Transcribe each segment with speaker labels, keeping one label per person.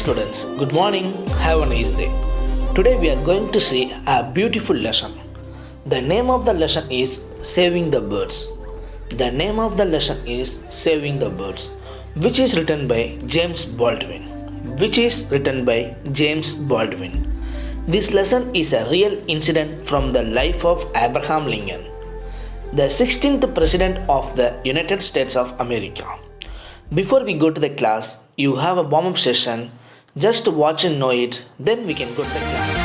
Speaker 1: students, good morning. Have a nice day. Today we are going to see a beautiful lesson. The name of the lesson is Saving the Birds. The name of the lesson is Saving the Birds, which is written by James Baldwin. Which is written by James Baldwin. This lesson is a real incident from the life of Abraham Lincoln, the 16th President of the United States of America. Before we go to the class, you have a warm-up session. Just watch and know it, then we can go to the class.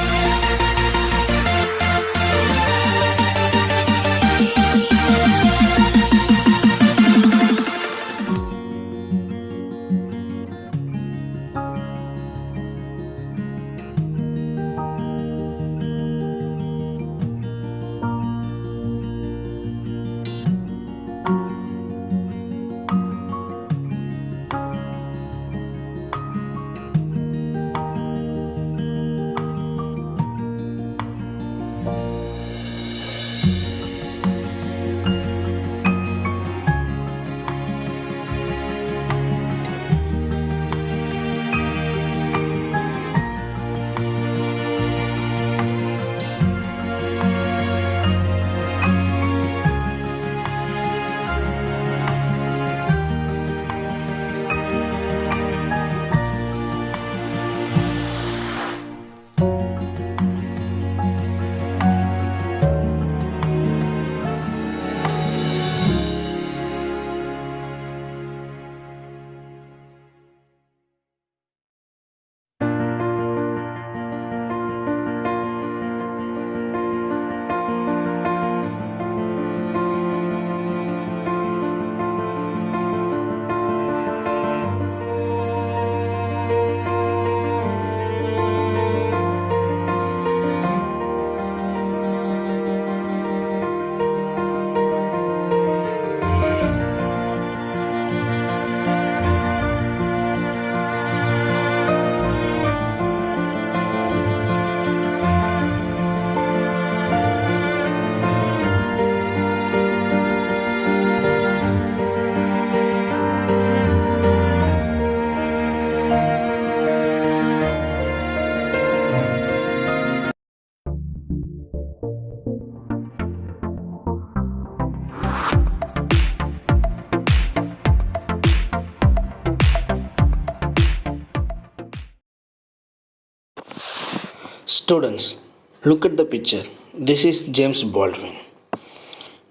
Speaker 1: Students, look at the picture. This is James Baldwin.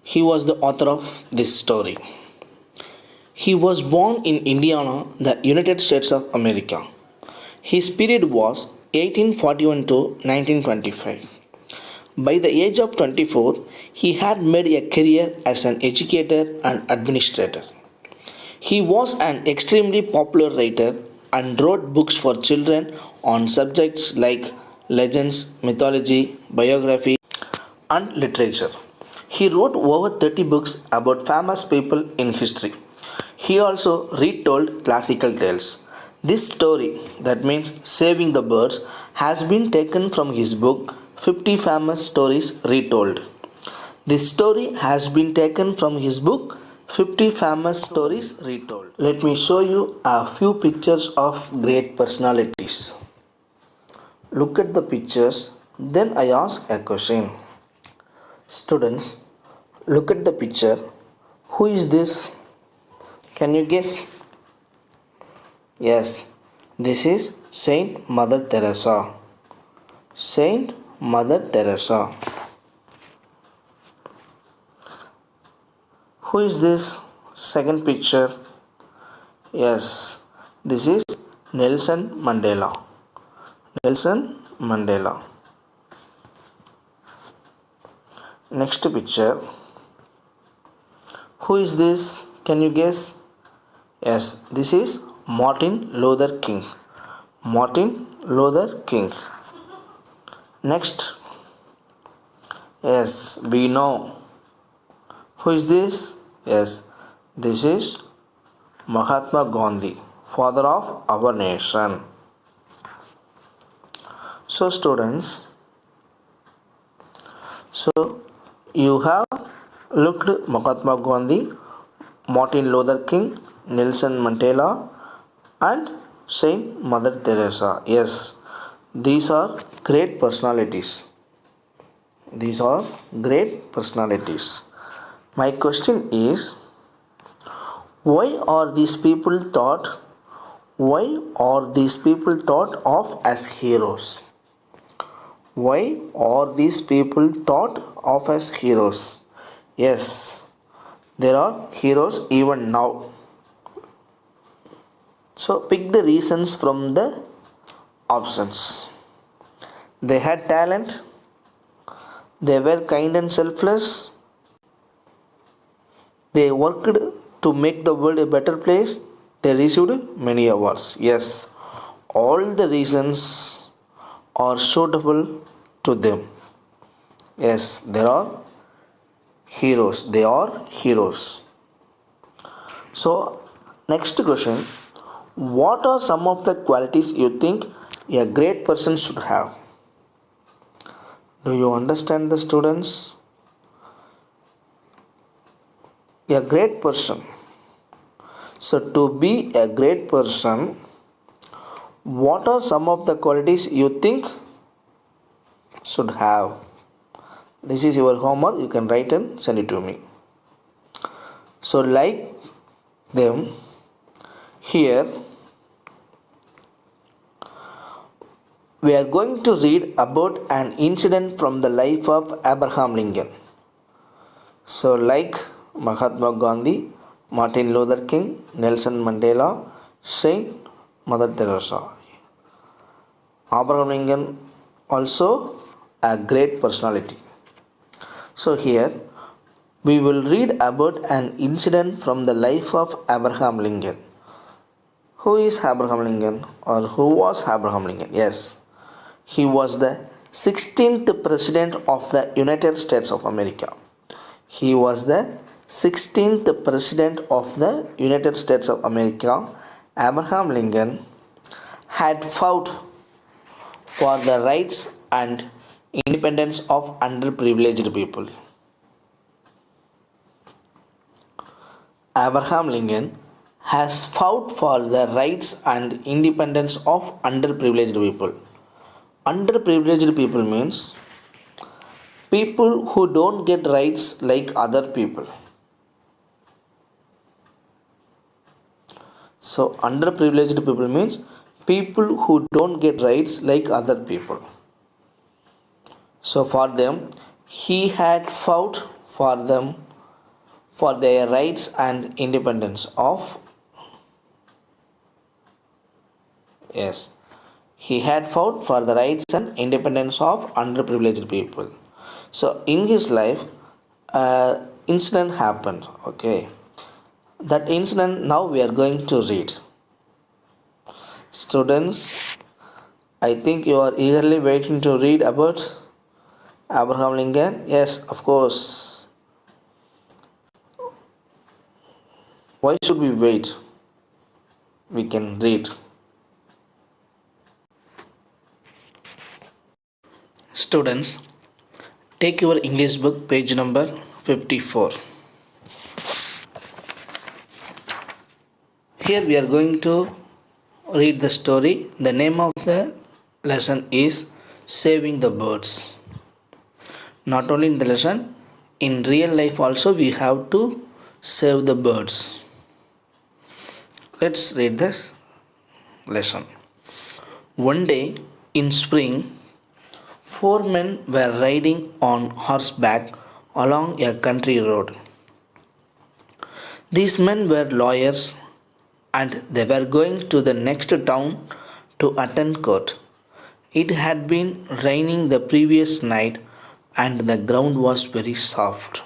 Speaker 1: He was the author of this story. He was born in Indiana, the United States of America. His period was 1841 to 1925. By the age of 24, he had made a career as an educator and administrator. He was an extremely popular writer and wrote books for children on subjects like legends, mythology, biography, and literature. He wrote over 30 books about famous people in history. He also retold classical tales. This story, that means Saving the Birds, has been taken from his book 50 Famous Stories Retold. This story has been taken from his book 50 Famous Stories Retold. Let me show you a few pictures of great personalities. Look at the pictures, then I ask a question. Students, look at the picture. Who is this? Can you guess? Yes, this is Saint Mother Teresa. Saint Mother Teresa. Who is this? Second picture. Yes, this is Nelson Mandela. Nelson Mandela. Next picture. Who is this? Can you guess? Yes, this is Martin Luther King. Martin Luther King. Next. Yes, we know. Who is this? Yes, this is Mahatma Gandhi, father of our nation. So students, you have looked Mahatma Gandhi, Martin Luther King, Nelson Mandela, and Saint Mother Teresa. Yes, these are great personalities. These are great personalities. My question is, why are these people thought why are these people thought of as heroes? Why are these people thought of as heroes? Yes, there are heroes even now. So pick the reasons from the options. They had talent, they were kind and selfless, they worked to make the world a better place, they received many awards. Yes, all the reasons are suitable to them. Yes, there are heroes. They are heroes. So, next question, what are some of the qualities you think a great person should have? Do you understand the students? A great person. So, to be a great person, what are some of the qualities you think should have? This is your homework. You can write and send it to me. So, like them, here we are going to read about an incident from the life of Abraham Lincoln. So, like Mahatma Gandhi, Martin Luther King, Nelson Mandela, Saint Mother Teresa, Abraham Lincoln also a great personality. So, here we will read about an incident from the life of Abraham Lincoln. Who is Abraham Lincoln, or who was Abraham Lincoln? Yes, he was the 16th President of the United States of America. He was the 16th President of the United States of America. Abraham Lincoln had fought for the rights and independence of underprivileged people. Abraham Lincoln has fought for the rights and independence of underprivileged people. Underprivileged people means people who don't get rights like other people. So, underprivileged people means people who don't get rights like other people. So, for them, he had fought for them for their rights and independence of. Yes, he had fought for the rights and independence of underprivileged people. So, in his life, incident happened. Okay, that incident now we are going to read. Students, I think you are eagerly waiting to read about Abraham Lincoln. Yes, of course. Why should we wait? We can read. Students, take your English book, page number 54. Here we are going to read the story. The name of the lesson is Saving the Birds. Not only in the lesson, in real life also we have to save the birds. Let's read this lesson. One day in spring, four men were riding on horseback along a country road. These men were lawyers and they were going to the next town to attend court. It had been raining the previous night and the ground was very soft.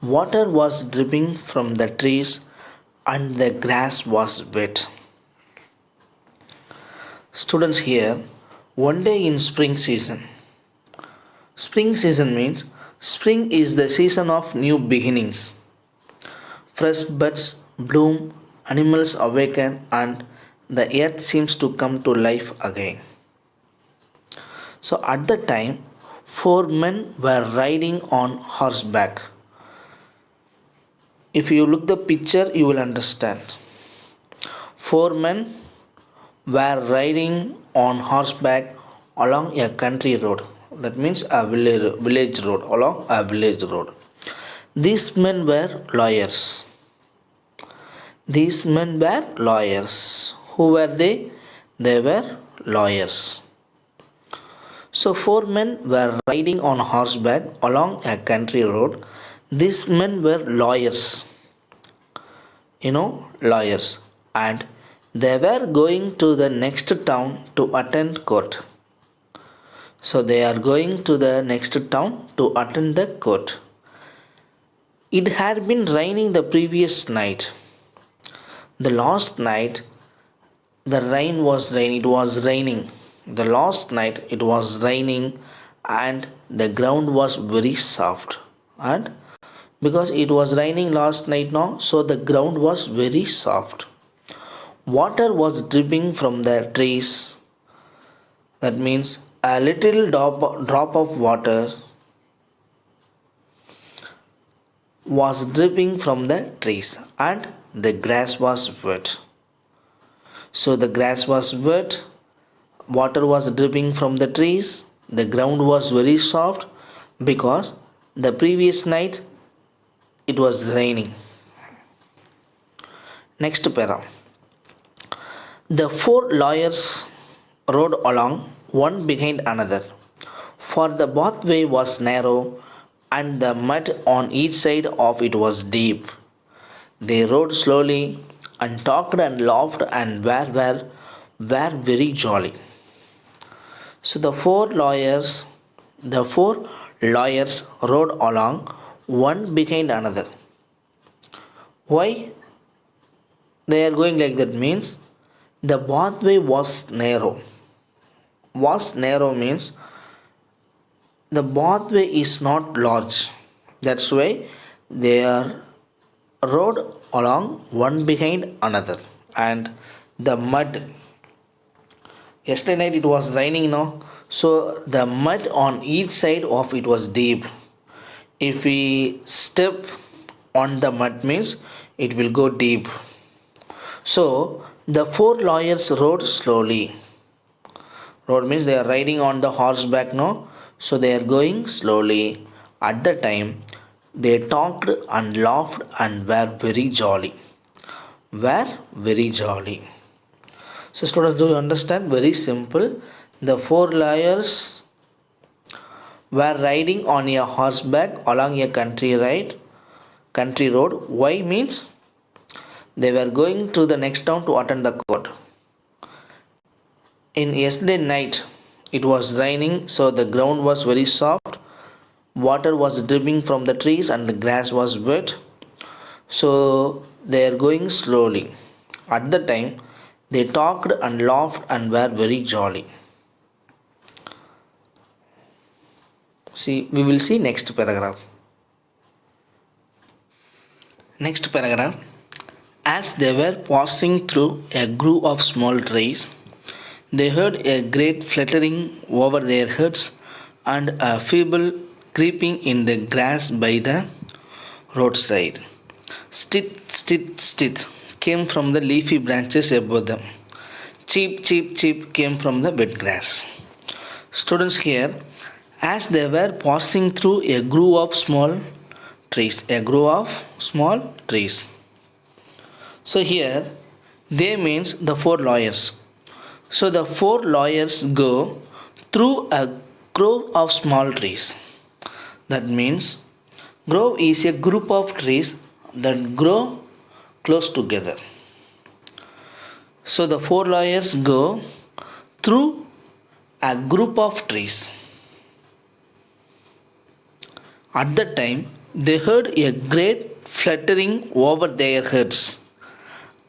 Speaker 1: Water was dripping from the trees and the grass was wet. Students, here, one day in spring season. Spring season means spring is the season of new beginnings. Fresh buds bloom, animals awaken, and the earth seems to come to life again. So at the time, four men were riding on horseback. If you look the picture, you will understand. Four men were riding on horseback along a country road. That means a village road, along a village road. These men were lawyers. These men were lawyers. Who were they? They were lawyers. So, four men were riding on horseback along a country road. These men were lawyers. Lawyers. And they were going to the next town to attend court. So, they are going to the next town to attend the court. It had been raining the previous night. The last night, the rain was raining. It was raining. The last night it was raining, and the ground was very soft. And because it was raining last night now, so the ground was very soft. Water was dripping from the trees. That means a little drop of water was dripping from the trees, and the grass was wet. So the grass was wet, water was dripping from the trees, the ground was very soft because the previous night it was raining. Next para. The four lawyers rode along, one behind another, for the pathway was narrow and the mud on each side of it was deep. They rode slowly and talked and laughed and were very jolly. So the four lawyers rode along, one behind another. Why they are going like that means the pathway was narrow. Was narrow means the pathway is not large. That's why they are rode along one behind another. And the mud, yesterday night it was raining now, so the mud on each side of it was deep. If we step on the mud means it will go deep. So the four lawyers rode slowly. Rode means they are riding on the horseback now, so they are going slowly. At the time they talked and laughed and were very jolly. Were very jolly. So students, do you understand? Very simple. The four lawyers were riding on a horseback along a country road. Why means they were going to the next town to attend the court. In yesterday night it was raining, so the ground was very soft. Water was dripping from the trees and the grass was wet. So they are going slowly. At the time they talked and laughed and were very jolly. See, we will see next paragraph. Next paragraph. As they were passing through a grove of small trees, they heard a great fluttering over their heads and a feeble creeping in the grass by the roadside. Stit, stit, stit came from the leafy branches above them. Cheep, cheep, cheep came from the wet grass. Students, here, as they were passing through a grove of small trees. So here, they means the four lawyers. So the four lawyers go through a grove of small trees. That means grove is a group of trees that grow close together. So the four lawyers go through a group of trees. At that time, they heard a great fluttering over their heads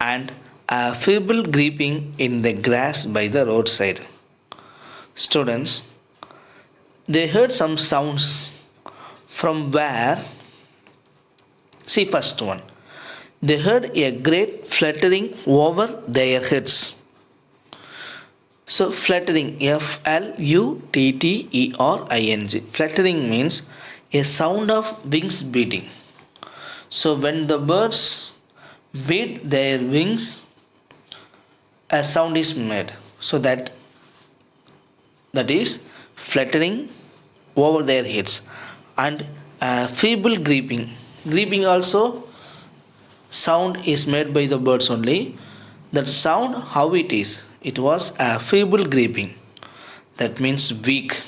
Speaker 1: and a feeble creeping in the grass by the roadside. Students, they heard some sounds from where? See, first one. They heard a great fluttering over their heads. So, fluttering, Fluttering. Fluttering means a sound of wings beating. So, when the birds beat their wings, a sound is made. So that is fluttering over their heads, and feeble creeping. Creeping also sound is made by the birds only. That sound, how it is? It was a feeble creeping. That means weak.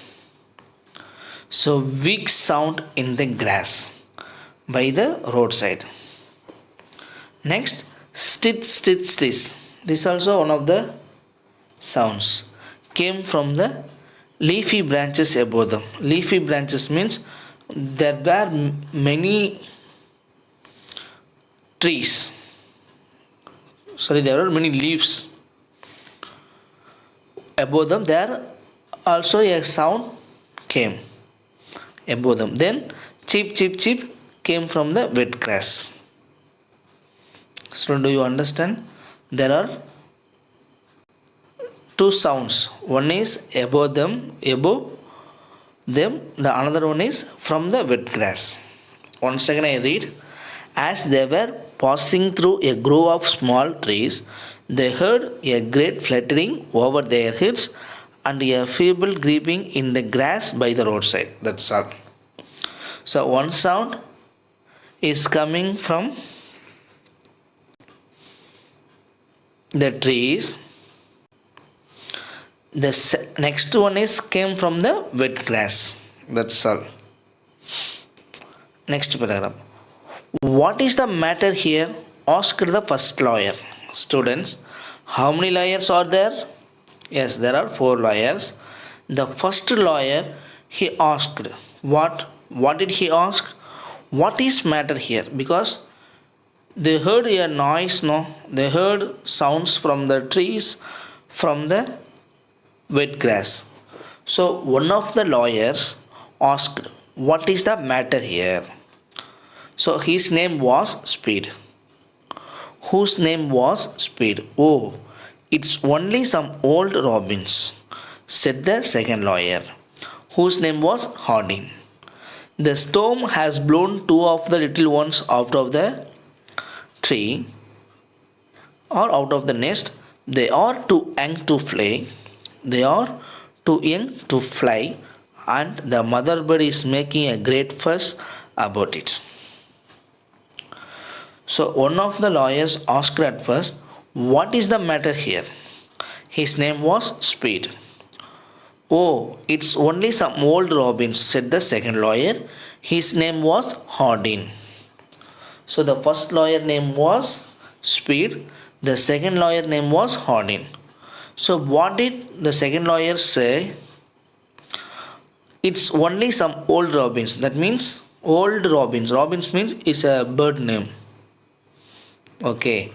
Speaker 1: So weak sound in the grass by the roadside. Next, stitch, stitch, stitch. This also one of the sounds came from the leafy branches above them. Leafy branches means there were many trees. Sorry, there were many leaves above them. There also a sound came above them. Then cheep, cheep, cheep came from the wet grass. So do you understand? There are two sounds. One is above them, the another one is from the wet grass. Once again I read. As they were passing through a grove of small trees, they heard a great fluttering over their heads and a feeble creeping in the grass by the roadside. That's all. So one sound is coming from the trees. The next one is came from the wet grass. That's all. Next paragraph. What is the matter here? Asked the first lawyer. Students, how many lawyers are there? Yes, there are 4 lawyers. The first lawyer, he asked, what did he ask? What is matter here? Because they heard a noise, no? They heard sounds from the trees, from the wet grass. So one of the lawyers asked, what is the matter here? So his name was Speed. Whose name was Speed? Oh, it's only some old robins, said the second lawyer, whose name was Hardin. The storm has blown 2 of the little ones out of the tree or out of the nest. They are too young to fly. They are too young to fly, and the mother bird is making a great fuss about it. So one of the lawyers asked at first, what is the matter here? His name was Speed. Oh, it's only some old robins, said the second lawyer. His name was Hardin. So the first lawyer name was Speed. The second lawyer name was Hardin. So what did the second lawyer say? It's only some old robins. That means old robins. Robins means is a bird name. Okay.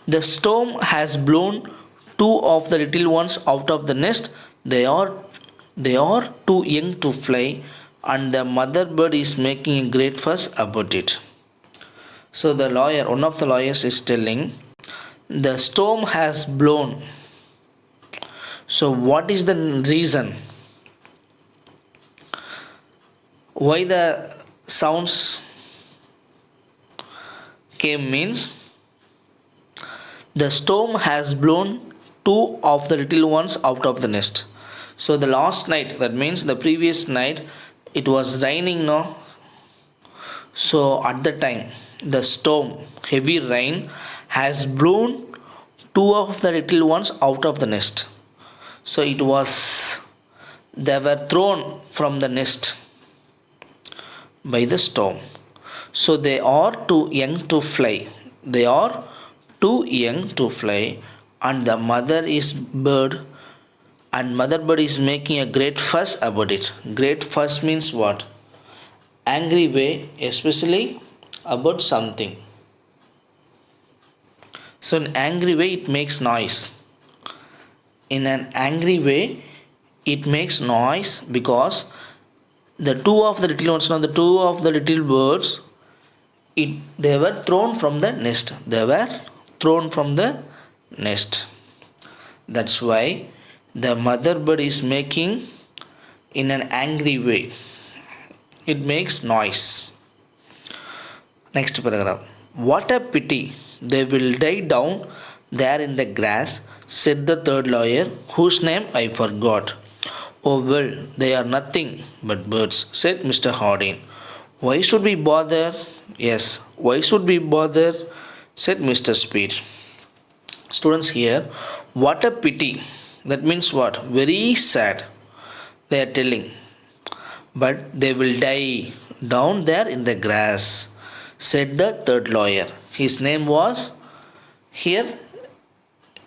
Speaker 1: The storm has blown 2 of the little ones out of the nest. They are too young to fly, and the mother bird is making a great fuss about it. So the lawyer, one of the lawyers is telling, the storm has blown. So what is the reason? Why the sounds came means the storm has blown 2 of the little ones out of the nest. So the last night, that means the previous night, it was raining, no? So at the time, the storm, heavy rain, has blown 2 of the little ones out of the nest. So they were thrown from the nest by the storm. So they are too young to fly. They are too young to fly, and the mother bird is making a great fuss about it. Great fuss means what? Angry way, especially about something. So in angry way it makes noise. In an angry way it makes noise because the 2 of the little ones, the 2 of the little birds, they were thrown from the nest. They were thrown from the nest. That's why the mother bird is making in an angry way. It makes noise. Next paragraph. What a pity They will die down there in the grass, said the third lawyer, whose name I forgot. Oh, well, they are nothing but birds, said Mr. Hardin. Why should we bother? Yes, why should we bother? Said Mr. Speed. Students here, what a pity. That means what? Very sad. They are telling. But they will die down there in the grass, said the third lawyer. His name was here.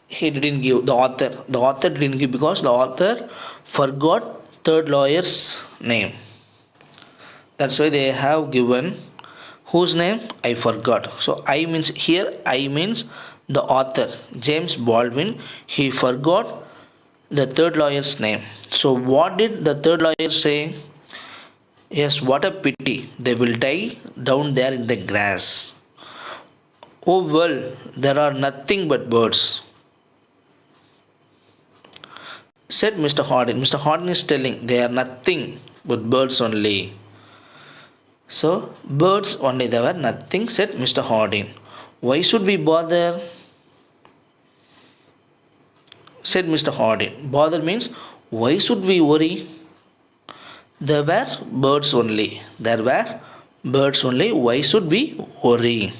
Speaker 1: He didn't give the author. The author didn't give because the author forgot third lawyer's name. That's why they have given whose name I forgot. So I means here I means the author James Baldwin. He forgot the third lawyer's name. So what did the third lawyer say? Yes, what a pity. They will die down there in the grass. Oh well, there are nothing but birds, said Mr. Hardin. Mr. Hardin is telling they are nothing but birds only. So, birds only, they were nothing, said Mr. Hardin. Why should we bother? Said Mr. Hardin. Bother means why should we worry? There were birds only. There were birds only. Why should we worry?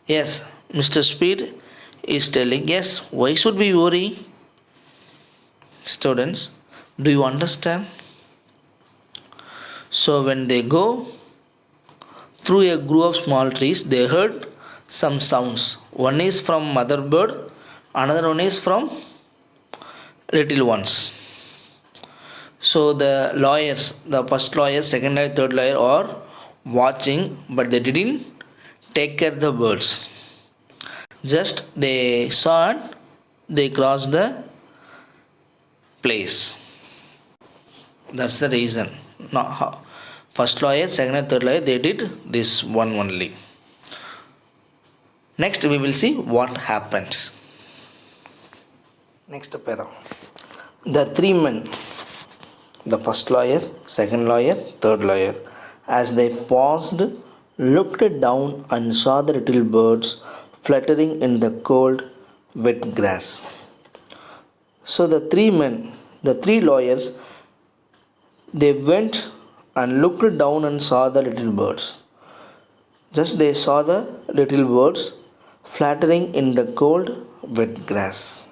Speaker 1: Yes, Mr. Speed is telling, yes, why should we worry? Students, do you understand? So when they go through a grove of small trees, they heard some sounds. One is from mother bird, another one is from little ones. So the lawyers, the first lawyer, second lawyer, third lawyer are watching, but they didn't take care of the birds. Just they saw it, they crossed the place. That's the reason. Now, first lawyer, second and third lawyer, they did this one only. Next, we will see what happened. Next para. The three men, the first lawyer, second lawyer, third lawyer, as they paused, looked down and saw the little birds fluttering in the cold, wet grass. So the three men, the three lawyers, they went and looked down and saw the little birds. Just they saw the little birds fluttering in the cold, wet grass.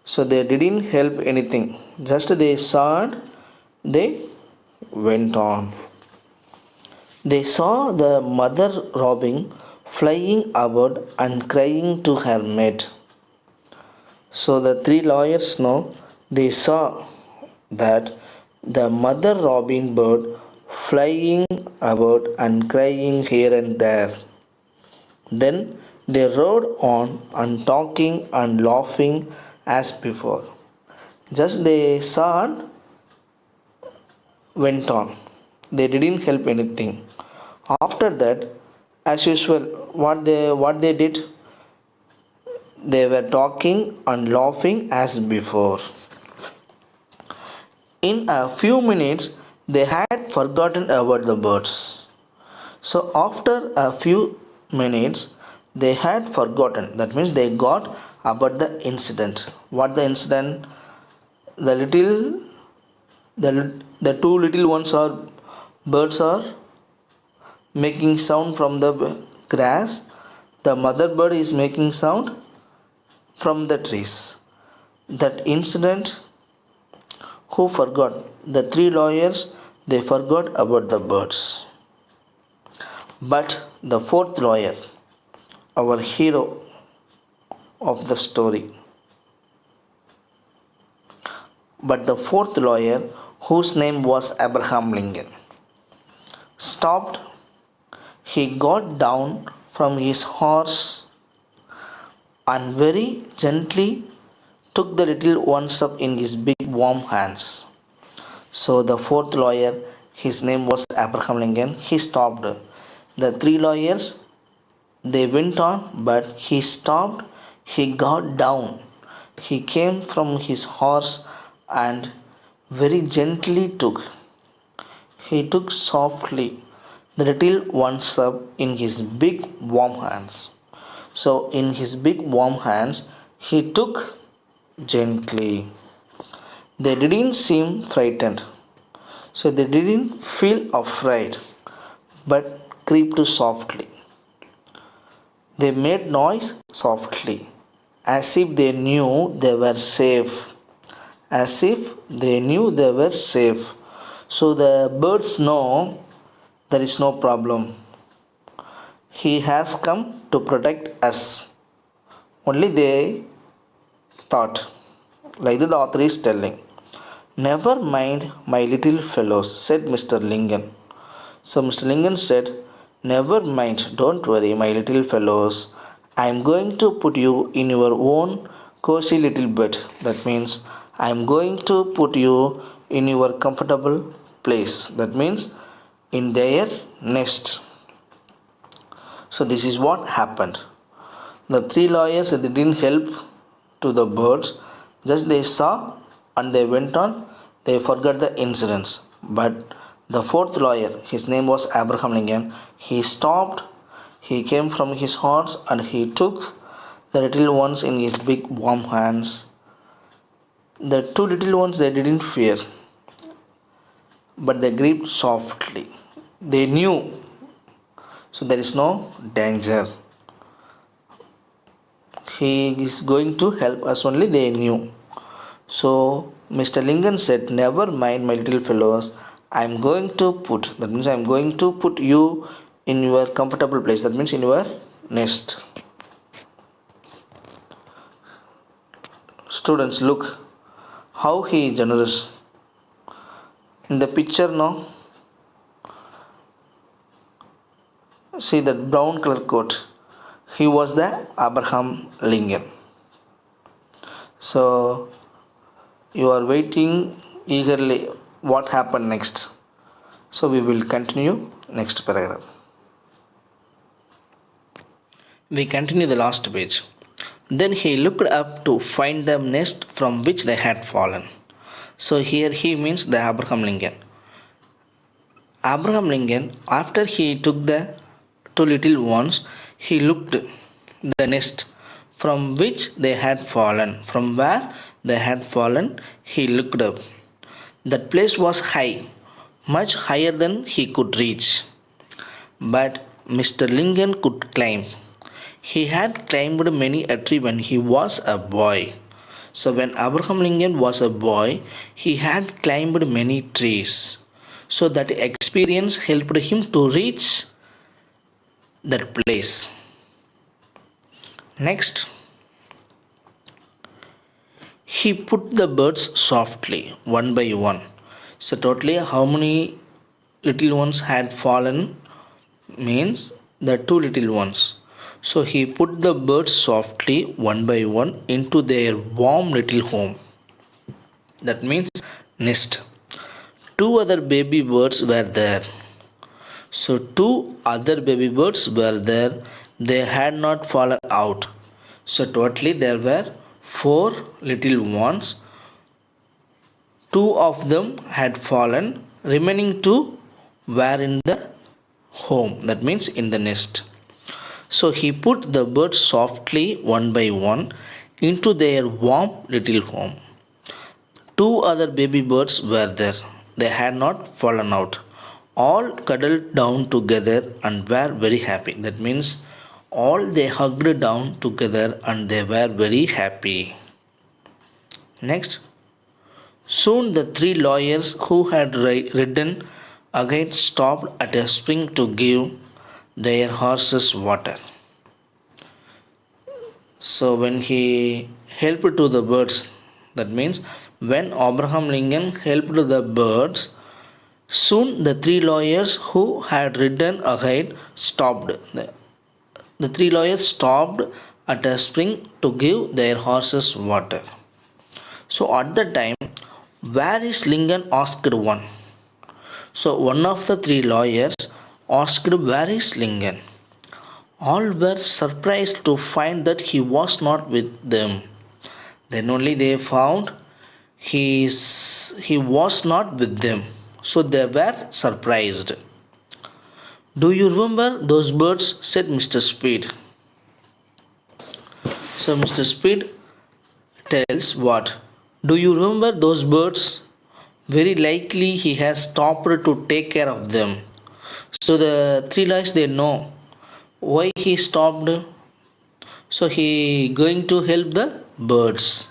Speaker 1: So they didn't help anything. Just they saw it, they went on. They saw the mother robin flying about and crying to her mate. So the three lawyers know they saw that the mother robin bird flying about and crying here and there. Then they rode on and talking and laughing as before. Just they saw and went on. They didn't help anything. After that, as usual, what they did, they were talking and laughing as before. In a few minutes, they had forgotten about the birds. So after a few minutes, they had forgotten. That means they got about the incident. What the incident? The two little ones are birds are making sound from the grass. The mother bird is making sound from the trees. That incident, who forgot? The three lawyers, they forgot about the birds. But the fourth lawyer, our hero of the story, but the fourth lawyer, whose name was Abraham Lincoln, stopped. He got down from his horse and very gently took the little ones up in his big warm hands. So the fourth lawyer, his name was Abraham Lincoln, he stopped. The three lawyers, they went on, but he stopped. He got down. He came from his horse and very gently took. He took softly the little ones up in his big warm hands. So in his big warm hands he took gently. They didn't seem frightened, so they didn't feel afraid, but creeped softly. They made noise softly, as if they knew they were safe. As if they knew they were safe. So the birds know there is no problem. He has come to protect us. Only they thought. Like the author is telling. Never mind, my little fellows, said Mr. Lingon. So Mr. Lingon said, never mind, don't worry, my little fellows. I am going to put you in your own cozy little bed. That means I am going to put you in your comfortable place. That means in their nest. So this is what happened. The three lawyers they didn't help to the birds, just they saw and they went on. They forgot the incidents. But the fourth lawyer, his name was Abraham Lincoln, he stopped, he came from his horse and he took the little ones in his big warm hands. The two little ones they didn't fear, but they gripped softly. They knew, so there is no danger. He is going to help us, only they knew. So Mr. Lincoln said, never mind, my little fellows, I am going to put, that means I am going to put you in your comfortable place, that means in your nest. Students, look how he is generous. In the picture now, see that brown color coat. He was the Abraham Lincoln. So you are waiting eagerly what happened next. So we will continue next paragraph. We continue the last page. Then he looked up to find the nest from which they had fallen. So here he means the Abraham Lincoln. Abraham Lincoln, after he took the two little ones, he looked the nest from which they had fallen. From where they had fallen, he looked up. That place was high, much higher than he could reach. But Mr. Lincoln could climb. He had climbed many a tree when he was a boy. So when Abraham Lincoln was a boy, he had climbed many trees. So that experience helped him to reach that place. Next, he put the birds softly, one by one. So totally how many little ones had fallen means the two little ones. So he put the birds softly, one by one, into their warm little home. That means nest. Two other baby birds were there. So two other baby birds were there. They had not fallen out. So totally there were four little ones. Two of them had fallen. Remaining two were in the home. That means in the nest. So he put the birds softly, one by one, into their warm little home. Two other baby birds were there. They had not fallen out. All cuddled down together and were very happy. That means all they hugged down together and they were very happy. Next. Soon the three lawyers who had ridden again stopped at a spring to give their horses water. So when he helped to the birds, that means when Abraham Lincoln helped the birds, soon the three lawyers who had ridden ahead stopped. The three lawyers stopped at a spring to give their horses water. So at the time, where is Lincoln? Asked one. So one of the three lawyers asked, where is Lincoln? All were surprised to find that he was not with them. Then only they found he was not with them. So they were surprised. Do you remember those birds? Said Mr. Speed. So Mr. Speed tells what? Do you remember those birds? Very likely he has stopped to take care of them. So the three lions they know why he stopped. So he going to help the birds.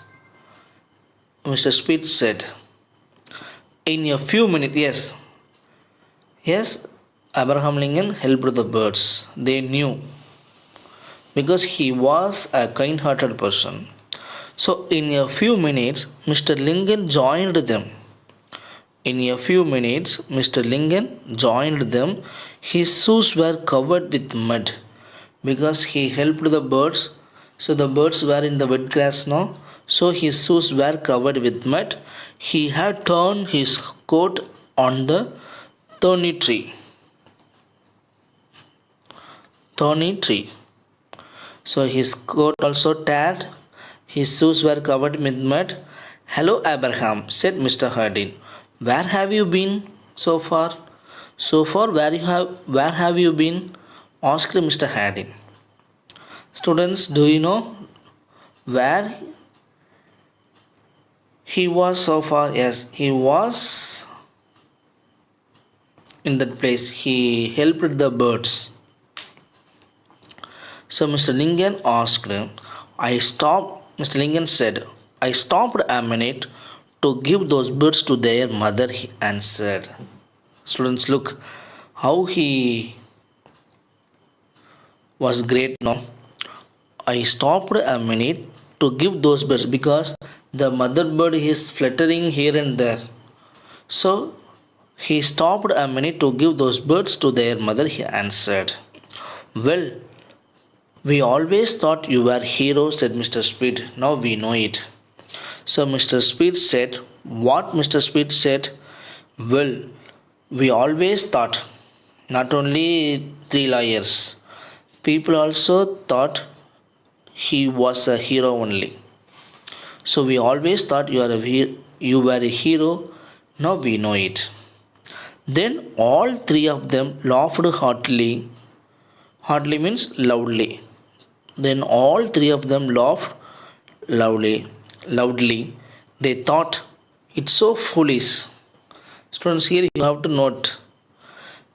Speaker 1: Mr. Speed said, in a few minutes, yes, yes, Abraham Lincoln helped the birds. They knew because he was a kind hearted person. So, in a few minutes, Mr. Lincoln joined them. In a few minutes, Mr. Lincoln joined them. His shoes were covered with mud because he helped the birds. So, the birds were in the wet grass now. So, his shoes were covered with mud. He had turned his coat on the thorny tree. Thorny tree. So his coat also tattered, his shoes were covered with mud. Hello, Abraham, said Mr. Hardin. Where have you been so far? So far, where have you been? Asked Mr. Hardin. Students, do you know where he was so far? Yes, he was in that place. He helped the birds. So Mr. Lincoln asked, Mr. Lincoln said, I stopped a minute to give those birds to their mother, he answered. Students, look how he was great now. I stopped a minute to give those birds because the mother bird is fluttering here and there. So he stopped a minute to give those birds to their mother, he answered. Well, we always thought you were heroes, said Mr. Speed. Now we know it. So Mr. Speed said, what Mr. Speed said? Well, we always thought, not only three lawyers, people also thought he was a hero only. So we always thought you were a hero. Now we know it. Then all three of them laughed heartily. Heartily means loudly. Then all three of them laughed loudly. They thought, it's so foolish. Students, here you have to note.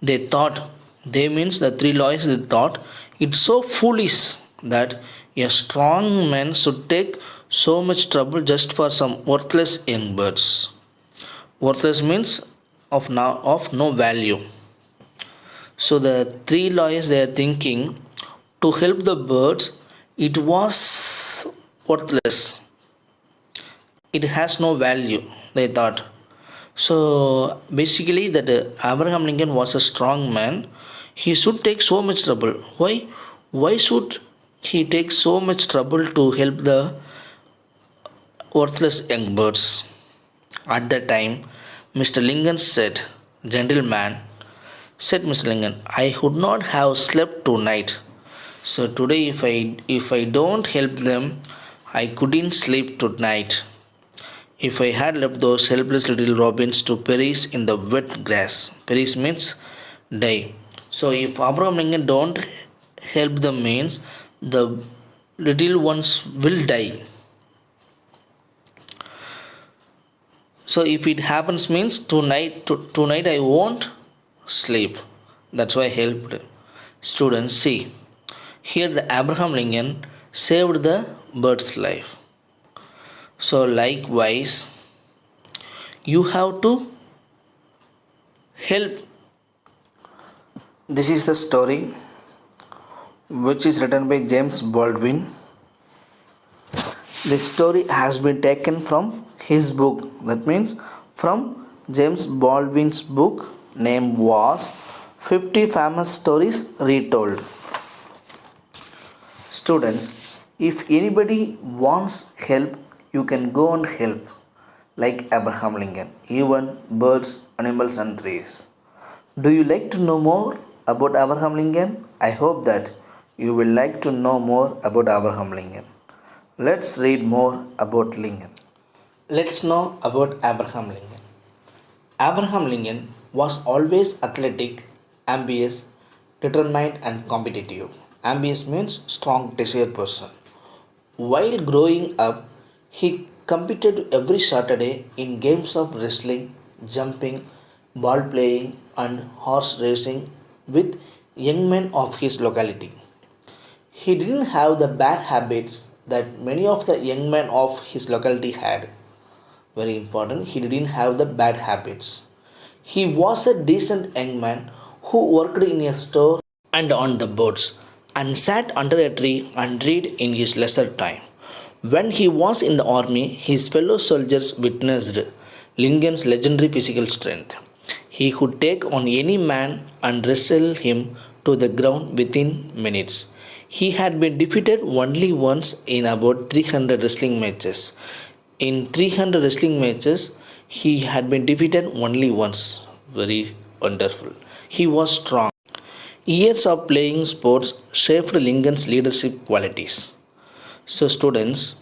Speaker 1: They thought, they means the three lawyers, they thought, it's so foolish that a strong man should take so much trouble just for some worthless young birds. Worthless means of no value. So the three lawyers they are thinking to help the birds, it was worthless. It has no value, they thought. So basically, that Abraham Lincoln was a strong man. He should take so much trouble. Why? Why should he take so much trouble to help the worthless young birds? At that time, Mr. Lincoln said, "Gentleman," said Mr. Lincoln, "I would not have slept tonight. So today, if I don't help them, I couldn't sleep tonight. If I had left those helpless little robins to perish in the wet grass." Perish means die. So if Abraham Lincoln don't help them means the little ones will die. So if it happens means tonight I won't sleep. That's why I helped. Students, see here the Abraham Lincoln saved the bird's life. So likewise, you have to help. This is the story which is written by James Baldwin. This story has been taken from his book. That means from James Baldwin's book name was 50 Famous Stories Retold. Students, if anybody wants help, you can go and help like Abraham Lincoln, even birds, animals and trees. Do you like to know more about Abraham Lincoln? I hope that you will like to know more about Abraham Lincoln. Let's read more about Lincoln. Let's know about Abraham Lincoln. Abraham Lincoln was always athletic, ambitious, determined and competitive. Ambitious means strong, desire person. While growing up, he competed every Saturday in games of wrestling, jumping, ball playing, and horse racing with young men of his locality. He didn't have the bad habits that many of the young men of his locality had. Very important, he didn't have the bad habits. He was a decent young man who worked in a store and on the boards and sat under a tree and read in his leisure time. When he was in the army, his fellow soldiers witnessed Lincoln's legendary physical strength. He could take on any man and wrestle him to the ground within minutes. He had been defeated only once in about 300 wrestling matches. In 300 wrestling matches, he had been defeated only once. Very wonderful. He was strong. Years of playing sports shaped Lincoln's leadership qualities. So, students,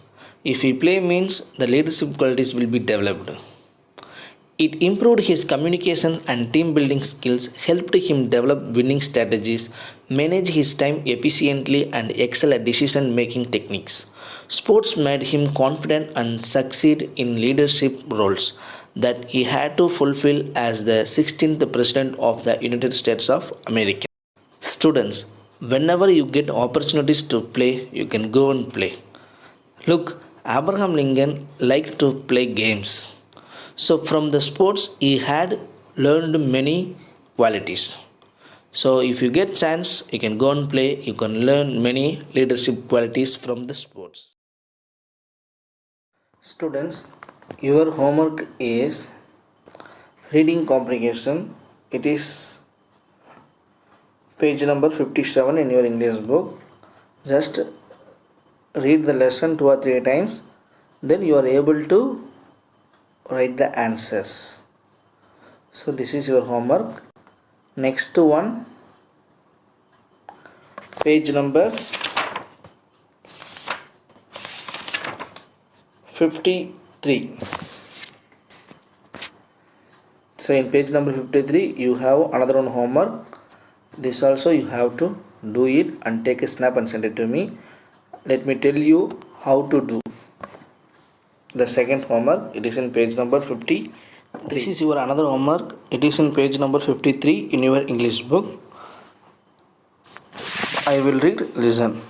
Speaker 1: if he play means the leadership qualities will be developed. It improved his communication and team building skills, helped him develop winning strategies, manage his time efficiently, and excel at decision making techniques. Sports made him confident and succeed in leadership roles that he had to fulfill as the 16th President of the United States of America. Students, whenever you get opportunities to play, you can go and play. Look, Abraham Lincoln liked to play games. So, from the sports, he had learned many qualities. So, if you get chance, you can go and play. You can learn many leadership qualities from the sports. Students, your homework is reading comprehension. It is page number 57 in your English book. Just read the lesson 2 or 3 times, then you are able to write the answers. So this is your homework. Next one, page number 53. So in page number 53 you have another one homework. This also you have to do it and take a snap and send it to me. Let me tell you how to do the second homework. It is in page number 50. This is your another homework. It is in page number 53 in your English book. I will read. Listen.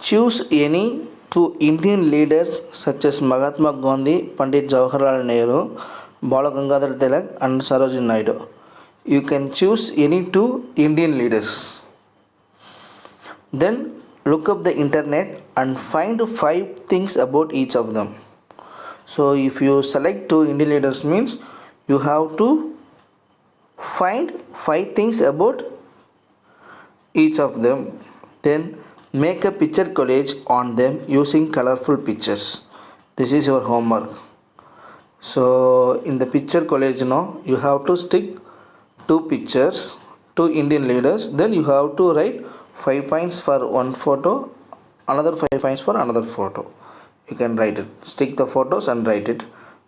Speaker 1: Choose any two Indian leaders such as Mahatma Gandhi, Pandit Jawaharlal Nehru, Bala Gangadhar Tilak, and Sarojini Naidu. You can choose any two Indian leaders. Then look up the internet and find 5 things about each of them. So if you select two Indian leaders means you have to find 5 things about each of them. Then make a picture collage on them using colorful pictures. This is your homework. So in the picture collage now you have to stick two pictures, two Indian leaders. Then you have to write 5 points for one photo, another 5 points for another photo. You can write it. Stick the photos and write it.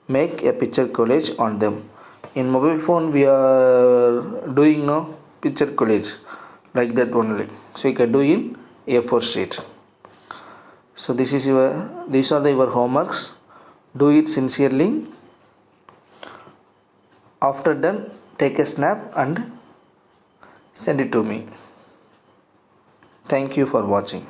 Speaker 1: Make a picture collage on them. In mobile phone we are doing now picture collage like that only. So you can do in A4 sheet. So these are your homeworks. Do it sincerely. After done, take a snap and send it to me. Thank you for watching.